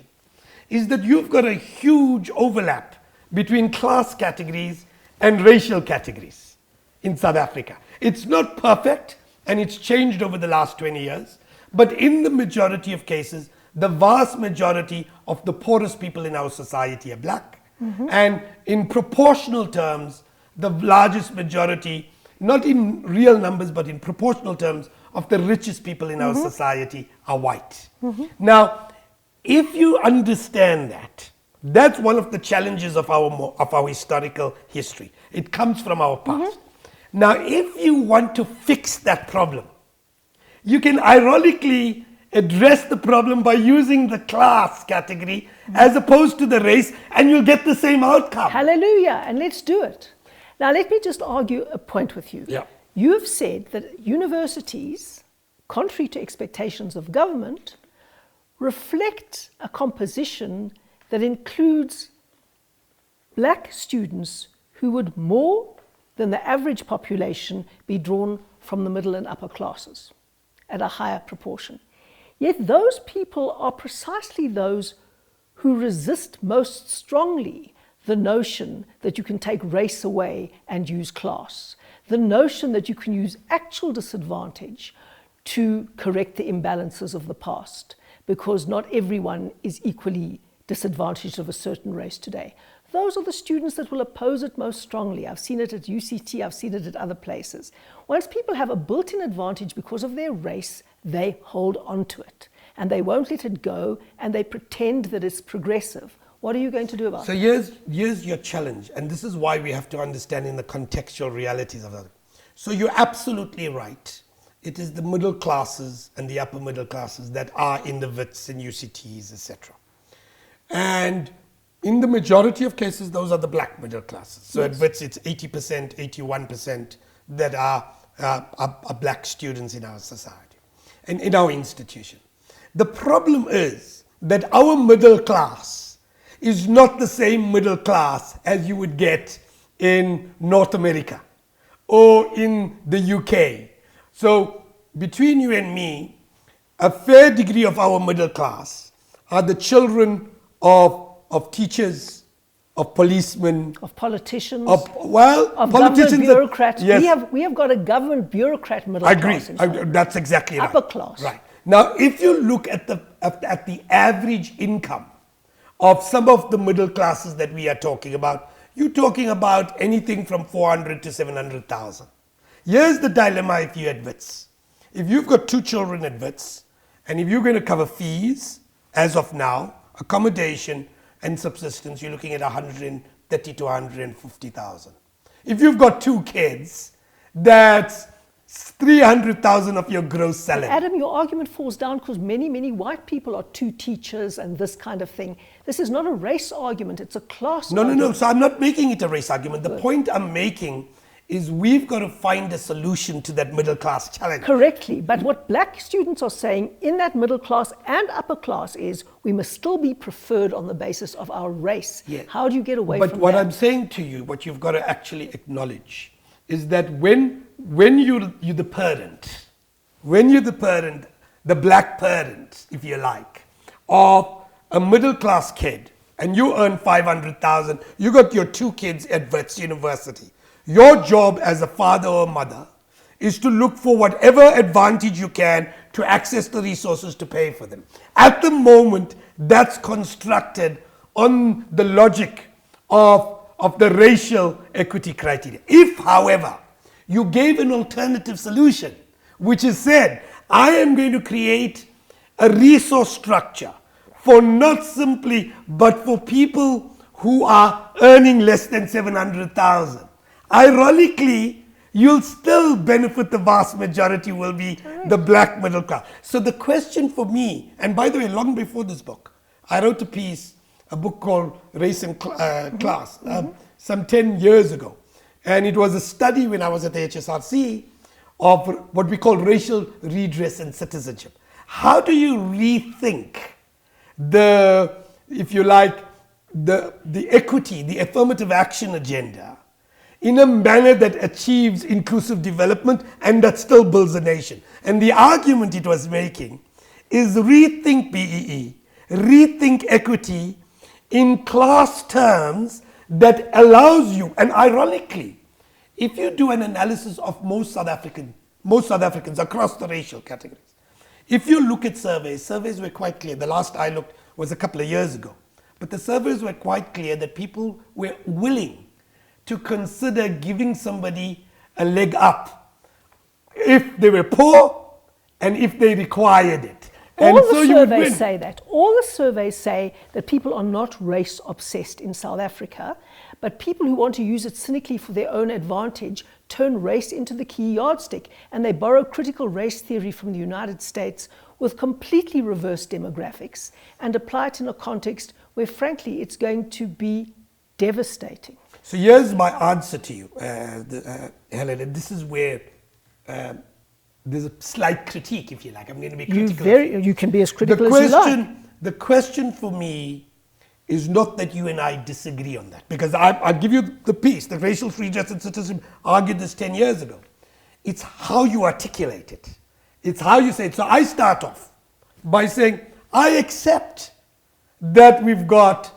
is that you've got a huge overlap between class categories and racial categories in South Africa. It's not perfect, and it's changed over the last 20 years, but in the majority of cases, the vast majority of the poorest people in our society are black. And in proportional terms, the largest majority, not in real numbers, but in proportional terms, of the richest people in our society are white. Now, if you understand that, that's one of the challenges of our historical history. It comes from our past. Now, if you want to fix that problem, you can ironically address the problem by using the class category as opposed to the race, and you'll get the same outcome. Hallelujah, and let's do it. Now, let me just argue a point with you. Yeah. You have said that universities, contrary to expectations of government, reflect a composition that includes black students who would more than the average population be drawn from the middle and upper classes at a higher proportion. Yet those people are precisely those who resist most strongly the notion that you can take race away and use class, the notion that you can use actual disadvantage to correct the imbalances of the past, because not everyone is equally disadvantaged of a certain race today. Those are the students that will oppose it most strongly. I've seen it at UCT, I've seen it at other places. Once people have a built-in advantage because of their race, they hold on to it. And they won't let it go, and they pretend that it's progressive. What are you going to do about it? So here's your challenge, and this is why we have to understand in the contextual realities of that. So you're absolutely right. It is the middle classes and the upper middle classes that are in the Wits and UCTs, etc. And in the majority of cases, those are the black middle classes. So Yes. at Wits, it's 80%, 81% that are black students in our society and in our institution. The problem is that our middle class is not the same middle class as you would get in North America or in the UK. So between you and me, a fair degree of our middle class are the children of teachers, of policemen, Of politicians, of of politicians, government bureaucrats. Yes, We have got a government bureaucrat middle I agree. class. in South Africa. That's exactly right. Upper class. Right. Now, if you look at the average income of some of the middle classes that we are talking about, you're talking about anything from 400 to 700,000. Here's the dilemma if you're at Wits. If you've got two children at Wits, and if you're going to cover fees, as of now, accommodation and subsistence, you're looking at 130 to 150,000. If you've got two kids, that's 300,000 of your gross salary. Adam, your argument falls down because many, many white people are 2 teachers and this kind of thing. This is not a race argument, it's a class argument. No. So I'm not making it a race argument. The point I'm making is we've got to find a solution to that middle class challenge. Correctly, but what black students are saying in that middle class and upper class is we must still be preferred on the basis of our race. Yeah. How do you get away from that? But what I'm saying to you, what you've got to actually acknowledge is that when you're the parent, the black parent, if you like, of a middle class kid, and you earn 500,000, you got your 2 kids at Wits University. Your job as a father or mother is to look for whatever advantage you can to access the resources to pay for them. At the moment, that's constructed on the logic of the racial equity criteria. If, however, you gave an alternative solution, which is said, I am going to create a resource structure for not simply, but for people who are earning less than 700,000. Ironically, you'll still benefit, the vast majority will be the black middle class. So the question for me, and by the way, long before this book, I wrote a book called Race and Class, some 10 years ago. And it was a study when I was at the HSRC of what we call racial redress and citizenship. How do you rethink if you like, the equity, the affirmative action agenda in a manner that achieves inclusive development and that still builds a nation? And the argument it was making is rethink BEE, rethink equity in class terms that allows you, and ironically, if you do an analysis of most South Africans across the racial categories, if you look at surveys were quite clear. The last I looked was a couple of years ago. But the surveys were quite clear that people were willing to consider giving somebody a leg up if they were poor and if they required it. All the surveys say that. All the surveys say that people are not race obsessed in South Africa, but people who want to use it cynically for their own advantage turn race into the key yardstick, and they borrow critical race theory from the United States with completely reversed demographics and apply it in a context where, frankly, it's going to be devastating. So here's my answer to you, Helen, and this is where there's a slight critique, if you like. I'm going to be critical. You can be as critical as you like. The question for me is not that you and I disagree on that, because I'll give you the piece. The racial redress and citizenship argued this 10 years ago. It's how you articulate it. It's how you say it. So I start off by saying, I accept that we've got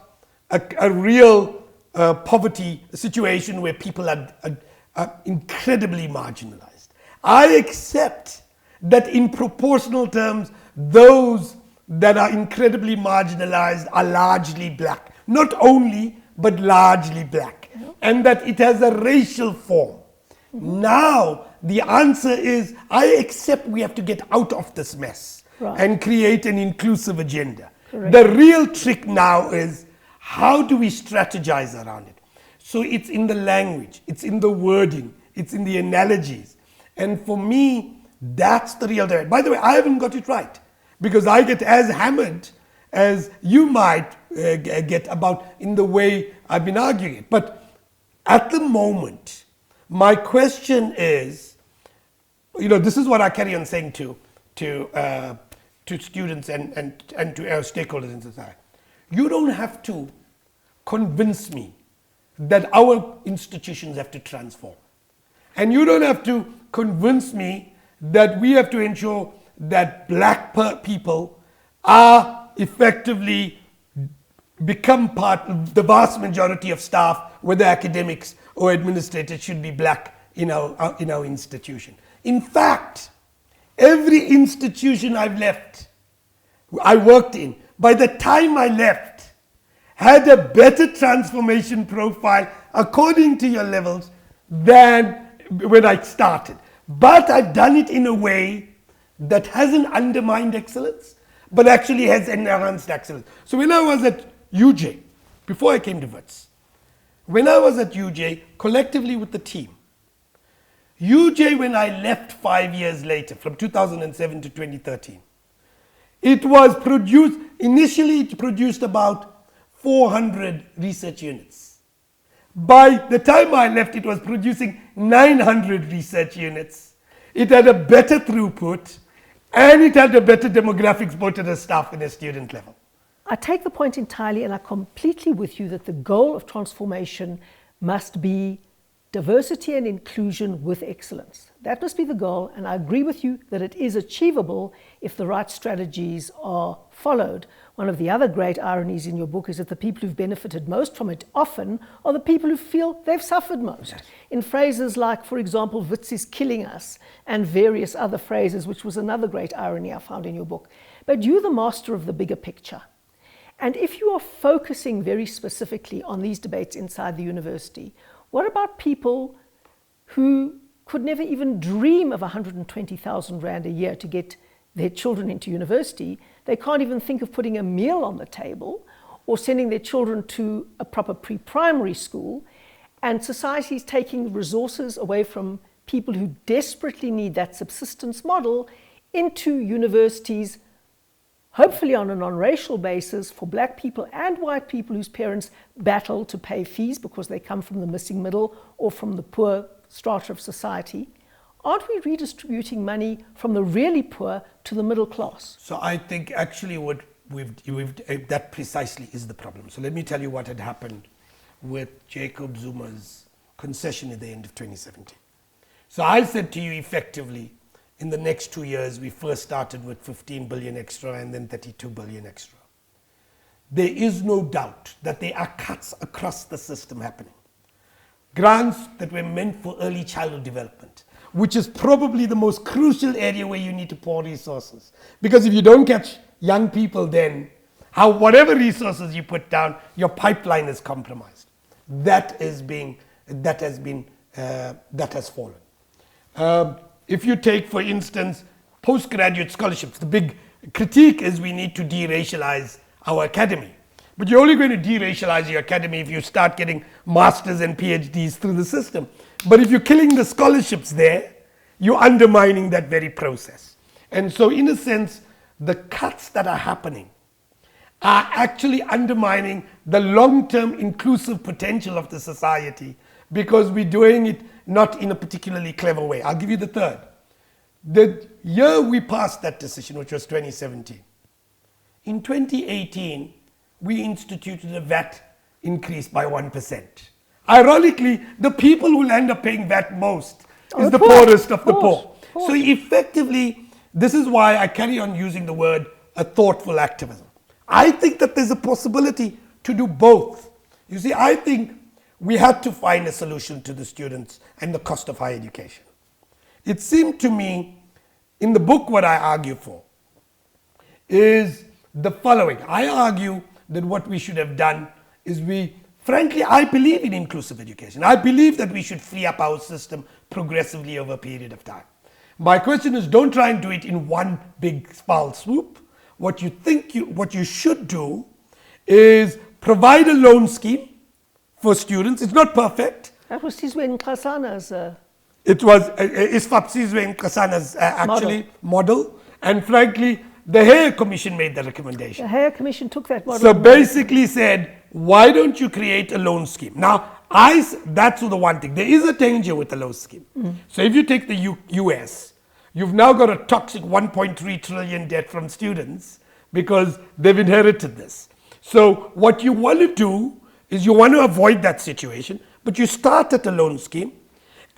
a real poverty situation where people are incredibly marginalized. I accept that in proportional terms, those that are incredibly marginalized are largely black. Not only, but largely black. And that it has a racial form. Now, the answer is, I accept we have to get out of this mess and create an inclusive agenda. Correct. The real trick now is, how do we strategize around it? So it's in the language, it's in the wording, it's in the analogies. And for me, that's the real debate. By the way, I haven't got it right, because I get as hammered as you might get about in the way I've been arguing it. But at the moment, my question is, this is what I carry on saying to students and to our stakeholders in society. You don't have to convince me that our institutions have to transform. And you don't have to convince me that we have to ensure that black people are effectively become part of the vast majority of staff, whether academics or administrators, should be black in our institution. In fact, every institution I worked in, by the time I left, had a better transformation profile according to your levels than when I started. But I've done it in a way that hasn't undermined excellence, but actually has enhanced excellence. So when I was at UJ, before I came to Wits, when I was at UJ, collectively with the team, UJ, when I left 5 years later, from 2007 to 2013, it was produced, initially it produced about 400 research units. By the time I left, it was producing 900 research units. It had a better throughput, and it had a better demographics both at a staff and a student level. I take the point entirely, and I'm completely with you that the goal of transformation must be diversity and inclusion with excellence. That must be the goal, and I agree with you that it is achievable if the right strategies are followed. One of the other great ironies in your book is that the people who've benefited most from it often are the people who feel they've suffered most. Yes. In phrases like, for example, Wits is killing us, and various other phrases, which was another great irony I found in your book. But you're the master of the bigger picture. And if you are focusing very specifically on these debates inside the university, what about people who could never even dream of 120,000 Rand a year to get their children into university? They can't even think of putting a meal on the table or sending their children to a proper pre-primary school. And society is taking resources away from people who desperately need that subsistence model into universities, hopefully on a non-racial basis, for black people and white people whose parents battle to pay fees because they come from the missing middle or from the poor strata of society. Aren't we redistributing money from the really poor to the middle class? So I think actually what that precisely is the problem. So let me tell you what had happened with Jacob Zuma's concession at the end of 2017. So I said to you effectively, in the next 2 years, we first started with 15 billion extra and then 32 billion extra. There is no doubt that there are cuts across the system happening. Grants that were meant for early childhood development, which is probably the most crucial area where you need to pour resources. Because if you don't catch young people, then whatever resources you put down, your pipeline is compromised. That has fallen. If you take, for instance, postgraduate scholarships, the big critique is we need to deracialize our academy. But you're only going to deracialize your academy if you start getting masters and PhDs through the system. But if you're killing the scholarships there, you're undermining that very process. And so in a sense, the cuts that are happening are actually undermining the long-term inclusive potential of the society because we're doing it not in a particularly clever way. I'll give you the third. The year we passed that decision, which was 2017, in 2018, we instituted a VAT increase by 1%. Ironically, the people who will end up paying VAT most is the poorest of the poor. So effectively, this is why I carry on using the word a thoughtful activism. I think that there's a possibility to do both. You see, I think we had to find a solution to the students and the cost of higher education. It seemed to me, in the book, what I argue for is the following. I argue that what we should have done is frankly, I believe in inclusive education. I believe that we should free up our system progressively over a period of time. My question is, don't try and do it in one big foul swoop. What you should do is provide a loan scheme for students. It's not perfect. That was Sizwe Nkosana's It was ISFAP Sizwe Nkosana's actually model. And frankly, the Hare Commission made the recommendation. The Hare Commission took that model. So basically said, why don't you create a loan scheme? Now, that's the one thing. There is a danger with the loan scheme. So if you take the US, you've now got a toxic 1.3 trillion debt from students because they've inherited this. So what you want to do is you want to avoid that situation, but you start at a loan scheme,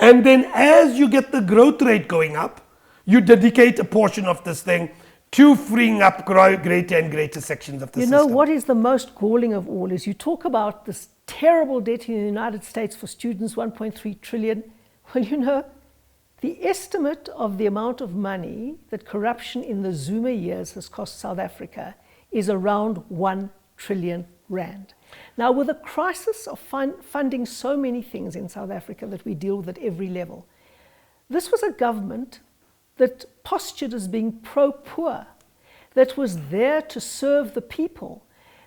and then as you get the growth rate going up, you dedicate a portion of this thing to freeing up greater and greater sections of the system. You know what is the most galling of all is you talk about this terrible debt in the United States for students, 1.3 trillion. Well, you know, the estimate of the amount of money that corruption in the Zuma years has cost South Africa is around 1 trillion Rand. Now, with a crisis of funding so many things in South Africa that we deal with at every level, this was a government that postured as being pro-poor, that was there to serve the people,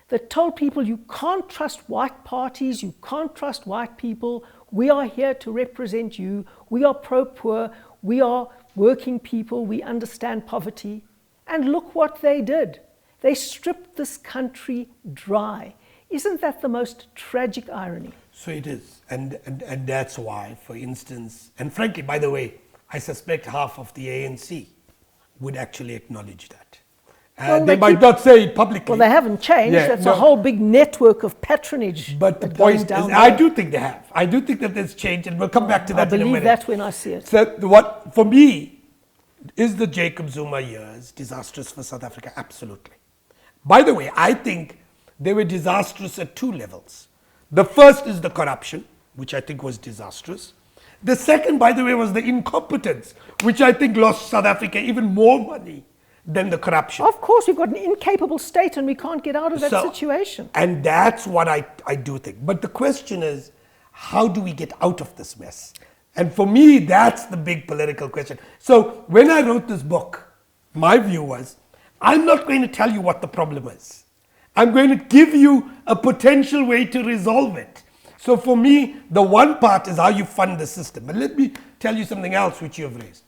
that told people you can't trust white parties, you can't trust white people, we are here to represent you, we are pro-poor, we are working people, we understand poverty. And look what they did. They stripped this country dry. Isn't that the most tragic irony? So it is. And that's why, for instance, and frankly, by the way, I suspect half of the ANC would actually acknowledge that. Well, they might not say it publicly. Well, they haven't changed. Yeah, That's a whole big network of patronage. But the that point goes is, down I there. do think they have. I do think that there's change, and we'll come back to that in a minute. I believe that when I see it. So what, for me, is the Jacob Zuma years disastrous for South Africa? Absolutely. By the way, I think they were disastrous at two levels. The first is the corruption, which I think was disastrous. The second, by the way, was the incompetence, which I think lost South Africa even more money than the corruption. Of course, we've got an incapable state and we can't get out of that situation. And that's what I do think. But the question is, how do we get out of this mess? And for me, that's the big political question. So when I wrote this book, my view was, I'm not going to tell you what the problem is. I'm going to give you a potential way to resolve it. So for me, the one part is how you fund the system. But let me tell you something else which you have raised.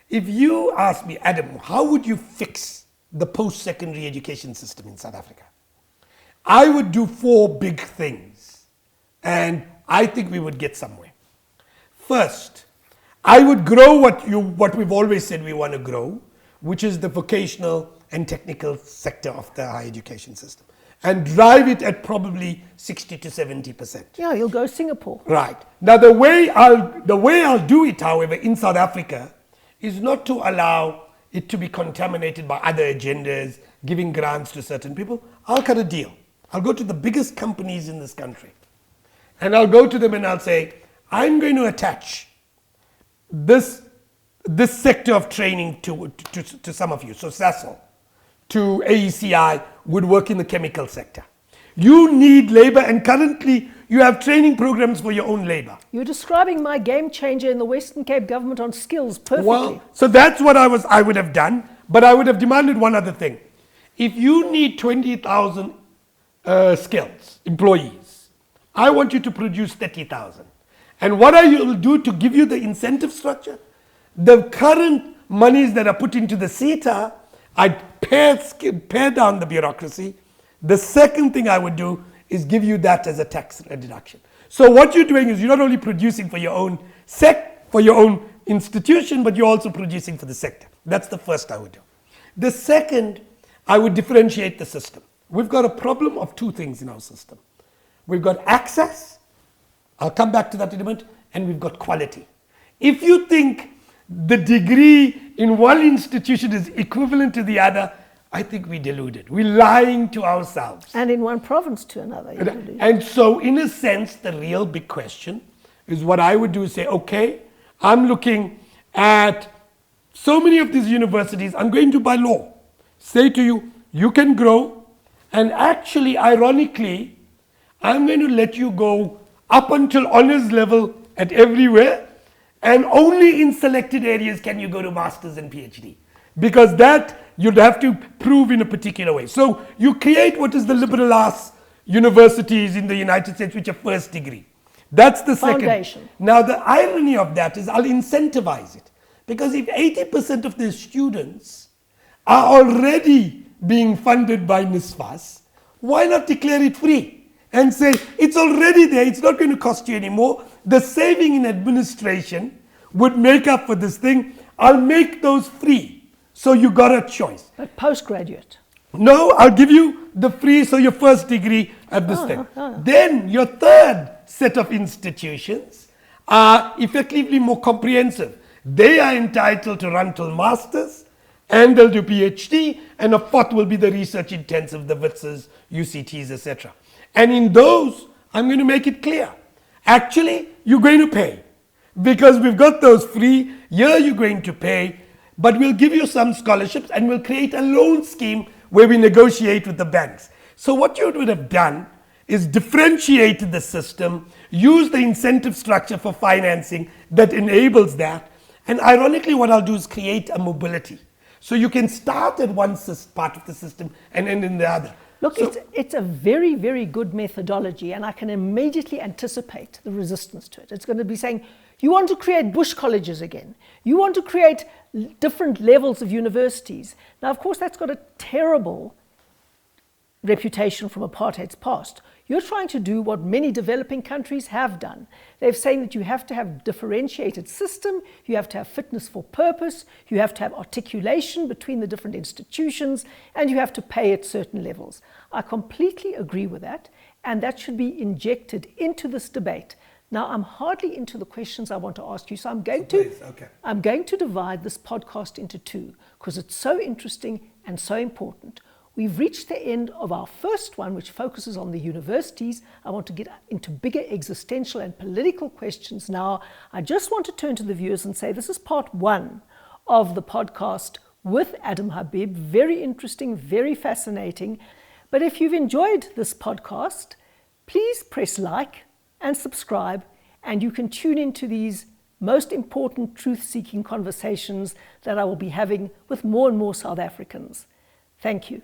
If you ask me, Adam, how would you fix the post-secondary education system in South Africa? I would do 4 big things, and I think we would get somewhere. First, I would grow what we've always said we want to grow, which is the vocational and technical sector of the higher education system, and drive it at probably 60 to 70%. Yeah, you'll go Singapore. Right. Now the way I'll do it, however, in South Africa, is not to allow it to be contaminated by other agendas, giving grants to certain people. I'll cut a deal. I'll go to the biggest companies in this country, and I'll go to them and I'll say, I'm going to attach this sector of training to some of you. So SASL, to AECI would work in the chemical sector. You need labor, and currently you have training programs for your own labor. You're describing my game changer in the Western Cape government on skills perfectly. Well, so that's what I would have done, but I would have demanded one other thing. If you need 20,000 skills, employees, I want you to produce 30,000. And what I will do to give you the incentive structure, the current monies that are put into the CETA, I'd pare down the bureaucracy. The second thing I would do is give you that as a tax deduction. So what you're doing is you're not only producing for your own for your own institution, but you're also producing for the sector. That's the first I would do. The second, I would differentiate the system. We've got a problem of 2 things in our system. We've got access, I'll come back to that in a minute, and we've got quality. If you think the degree in one institution is equivalent to the other, I think we're deluded. We're lying to ourselves. And in one province to another. And so, in a sense, the real big question is what I would do is say, okay, I'm looking at so many of these universities, I'm going to, by law, say to you, you can grow, and actually, ironically, I'm going to let you go up until honors level at everywhere, and only in selected areas can you go to masters and PhD, because that you'd have to prove in a particular way. So you create what is the liberal arts universities in the United States, which are first degree. That's the Foundation. second. Now the irony of that is I'll incentivize it, because if 80% of the students are already being funded by NSFAS, why not declare it free? And say, it's already there, it's not going to cost you anymore. The saving in administration would make up for this thing. I'll make those free. So you got a choice. But postgraduate. No, I'll give you the free, so your first degree at this thing. Then your third set of institutions are effectively more comprehensive. They are entitled to run till masters, and they'll do PhD, and a fourth will be the research intensive, the Wits, UCTs, etc. And in those, I'm going to make it clear. Actually, you're going to pay, because we've got those free. Here you're going to pay, but we'll give you some scholarships, and we'll create a loan scheme where we negotiate with the banks. So what you would have done is differentiated the system, use the incentive structure for financing that enables that. And ironically, what I'll do is create a mobility. So you can start at one part of the system and end in the other. Look, it's a very, very good methodology, and I can immediately anticipate the resistance to it. It's going to be saying, you want to create bush colleges again. You want to create different levels of universities. Now, of course, that's got a terrible reputation from apartheid's past. You're trying to do what many developing countries have done. They're saying that you have to have a differentiated system, you have to have fitness for purpose, you have to have articulation between the different institutions, and you have to pay at certain levels. I completely agree with that, and that should be injected into this debate. Now, I'm hardly into the questions I want to ask you, so I'm going to divide this podcast into two, because it's so interesting and so important. We've reached the end of our first one, which focuses on the universities. I want to get into bigger existential and political questions now. I just want to turn to the viewers and say this is part one of the podcast with Adam Habib. Very interesting, very fascinating. But if you've enjoyed this podcast, please press like and subscribe, and you can tune into these most important truth-seeking conversations that I will be having with more and more South Africans. Thank you.